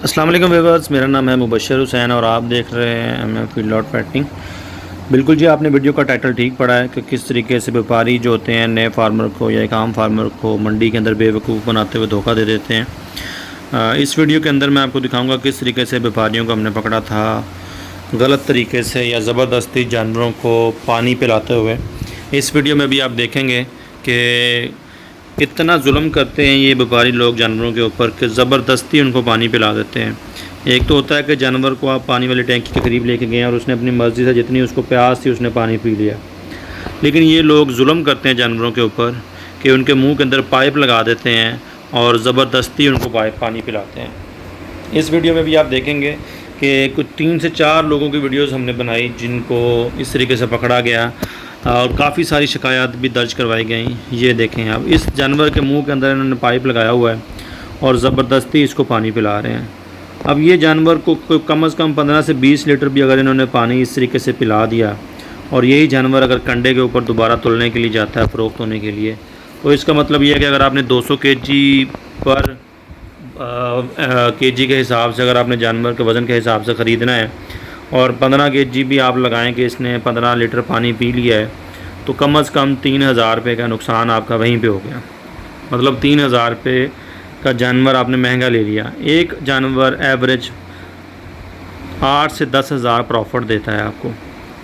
अस्सलाम वालेकुम व्यूअर्स, मेरा नाम है मुबशर हुसैन और आप देख रहे हैं एमएम फील्ड आउट फैक्टिंग। बिल्कुल जी, आपने वीडियो का टाइटल ठीक पढ़ा है कि किस तरीके से व्यापारी जो होते हैं नए फार्मर को या एक आम फार्मर को मंडी के अंदर बेवकूफ़ बनाते हुए धोखा दे देते हैं। इस वीडियो के अंदर मैं आपको दिखाऊंगा किस तरीके से व्यापारियों को हमने पकड़ा था गलत तरीके से या ज़बरदस्ती जानवरों को पानी पिलाते हुए। इस वीडियो में भी आप देखेंगे कि इतना जुल्म करते हैं ये व्यापारी लोग जानवरों के ऊपर कि ज़बरदस्ती उनको पानी पिला देते हैं। एक तो होता है कि जानवर को आप पानी वाली टैंकी के करीब लेके गए और उसने अपनी मर्ज़ी से जितनी उसको प्यास थी उसने पानी पी लिया। लेकिन ये लोग जुल्म करते हैं जानवरों के ऊपर कि उनके मुंह के अंदर पाइप लगा देते हैं और ज़बरदस्ती उनको पानी पिलाते हैं। इस वीडियो में भी आप देखेंगे कि कुछ 3 से 4 लोगों की वीडियोज़ हमने बनाई जिनको इस तरीके से पकड़ा गया और काफ़ी सारी शिकायत भी दर्ज करवाई गई। ये देखें, अब इस जानवर के मुंह के अंदर इन्होंने पाइप लगाया हुआ है और ज़बरदस्ती इसको पानी पिला रहे हैं। अब ये जानवर को कम से कम 15 से 20 लीटर भी अगर इन्होंने पानी इस तरीके से पिला दिया और यही जानवर अगर कंडे के ऊपर दोबारा तुलने के लिए जाता है फ़रोख्त होने के लिए, तो इसका मतलब ये है कि अगर आपने 200 केजी पर केजी के हिसाब से अगर आपने जानवर के वज़न के हिसाब से ख़रीदना है और 15 केजी भी आप लगाएं कि इसने 15 लीटर पानी पी लिया है, तो कम से कम 3000 रुपये का नुकसान आपका वहीं पे हो गया। मतलब 3000 रुपये का जानवर आपने महंगा ले लिया। एक जानवर एवरेज 8 से 10,000 प्रॉफिट देता है आपको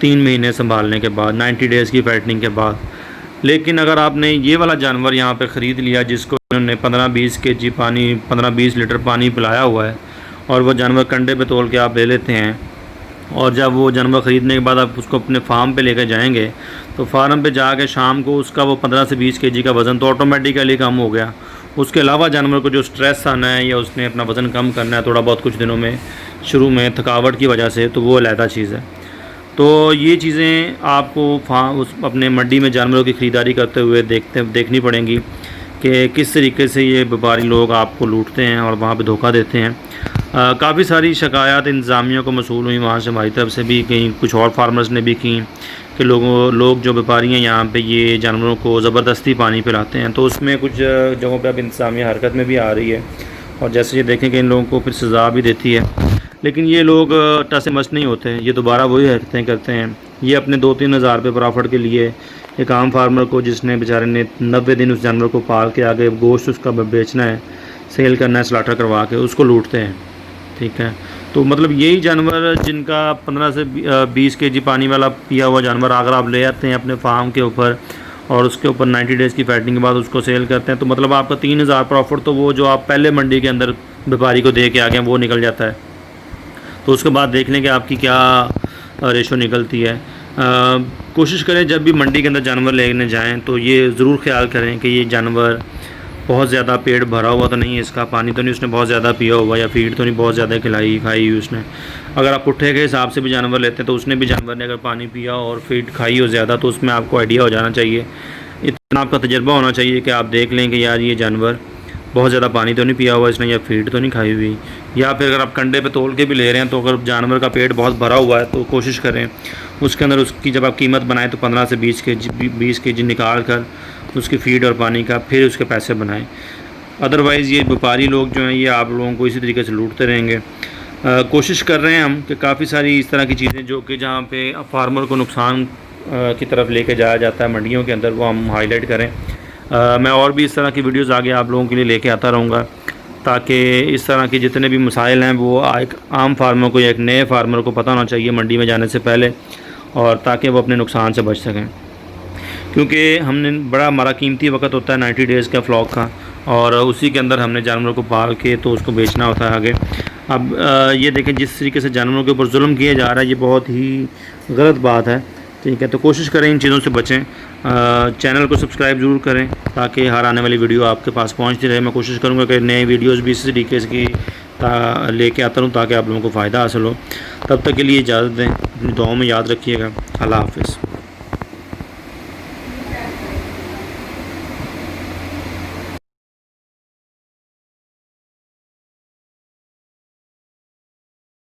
3 महीने संभालने के बाद, 90 डेज़ की फैटनिंग के बाद। लेकिन अगर आपने ये वाला जानवर यहाँ पे ख़रीद लिया जिसको उन्होंने 15-20 केजी पानी 15-20 लीटर पानी पिलाया हुआ है और वह जानवर कंडे पे तोल के आप ले लेते हैं और जब वो जानवर ख़रीदने के बाद आप उसको अपने फार्म पे लेकर जाएंगे तो फार्म पे जाके शाम को उसका वो 15 से 20 केजी का वज़न तो ऑटोमेटिकली कम हो गया। उसके अलावा जानवर को जो स्ट्रेस आना है या उसने अपना वज़न कम करना है थोड़ा बहुत कुछ दिनों में शुरू में थकावट की वजह से, तो वो अलहदा चीज़ है। तो ये चीज़ें आपको उस अपने मंडी में जानवरों की ख़रीदारी करते हुए देखनी पड़ेंगी कि किस तरीके से ये व्यापारी लोग आपको लूटते हैं और वहाँ पे धोखा देते हैं। काफ़ी सारी शिकायत इंतज़ामिया को मसूल हुई, वहाँ से हमारी तरफ से भी कहीं कुछ और फार्मर्स ने भी की कि लोग जो व्यापारी हैं यहाँ पे ये जानवरों को ज़बरदस्ती पानी पिलाते हैं। तो उसमें कुछ जगहों पे अब इंतज़ामिया हरकत में भी आ रही है और जैसे ये देखें कि इन लोगों को फिर सज़ा भी देती है। लेकिन ये लोग टस मस नहीं होते, ये दोबारा वही हरकतें करते हैं। ये अपने 2-3 हज़ार रुपये प्रॉफिट के लिए एक आम फार्मर को जिसने बेचारे ने 90 दिन उस जानवर को पाल के आगे गोश्त उसका बेचना है, सेल करना है स्लाटर करवा के, उसको लूटते हैं। ठीक है, तो मतलब यही जानवर जिनका 15 से 20 केजी पानी वाला पिया हुआ जानवर अगर आप ले आते हैं अपने फार्म के ऊपर और उसके ऊपर 90 डेज़ की फैटिंग के बाद उसको सेल करते हैं, तो मतलब आपका 3000 प्रॉफिट तो वो जो आप पहले मंडी के अंदर व्यापारी को दे के आ गए वो निकल जाता है। तो उसके बाद देख लें कि आपकी क्या रेशो निकलती है। कोशिश करें जब भी मंडी के अंदर जानवर लेने जाएं तो ये ज़रूर ख्याल करें कि ये जानवर बहुत ज़्यादा पेट भरा हुआ तो नहीं है, इसका पानी तो नहीं उसने बहुत ज़्यादा पिया हुआ या फीड तो नहीं बहुत ज़्यादा खाई हुई उसने। अगर आप पुट्ठे के हिसाब से भी जानवर लेते हैं तो उसने भी जानवर ने अगर पानी पिया और फीड खाई हो ज़्यादा तो उसमें आपको आइडिया हो जाना चाहिए, इतना आपका तजर्बा होना चाहिए कि आप देख लें कि यार ये जानवर बहुत ज़्यादा पानी तो नहीं पिया हुआ इसने या फीड तो नहीं खाई हुई। या फिर अगर आप कंडे पे तोल के भी ले रहे हैं तो अगर जानवर का पेट बहुत भरा हुआ है तो कोशिश करें उसके अंदर उसकी जब आप कीमत बनाएं तो 15 से 20 केजी निकाल कर उसकी फ़ीड और पानी का फिर उसके पैसे बनाएं। अदरवाइज़ ये व्यापारी लोग जो हैं ये आप लोगों को इसी तरीके से लूटते रहेंगे। कोशिश कर रहे हैं हम कि काफ़ी सारी इस तरह की चीज़ें जो कि जहाँ पे फार्मर को नुकसान की तरफ लेके जाया जाता है मंडियों के अंदर, वो हम हाईलाइट करें। मैं और भी इस तरह की वीडियोस आगे आप लोगों के लिए लेके आता रहूँगा ताकि इस तरह के जितने भी मसाइल हैं वो एक आम फार्मर को या एक नए फार्मर को पता होना चाहिए मंडी में जाने से पहले, और ताकि वो अपने नुकसान से बच सकें। क्योंकि हमने बड़ा हमारा कीमती वक्त होता है 90 डेज़ का फ्लॉक का और उसी के अंदर हमने जानवरों को पाल के तो उसको बेचना होता है आगे। अब ये देखें जिस तरीके से जानवरों के ऊपर जुल्म किया जा रहा है ये बहुत ही गलत बात है। ठीक है, तो कोशिश करें इन चीज़ों से बचें। चैनल को सब्सक्राइब ज़रूर करें ताकि हर आने वाली वीडियो आपके पास पहुंचती रहे। मैं कोशिश करूंगा कि नए वीडियोस भी इसी तरीके की लेके आता रहूं ताकि आप लोगों को फ़ायदा हासिल हो। तब तक के लिए इजाज़त दें, अपनी दुआओं में याद रखिएगा। अल्लाह हाफ़िज़।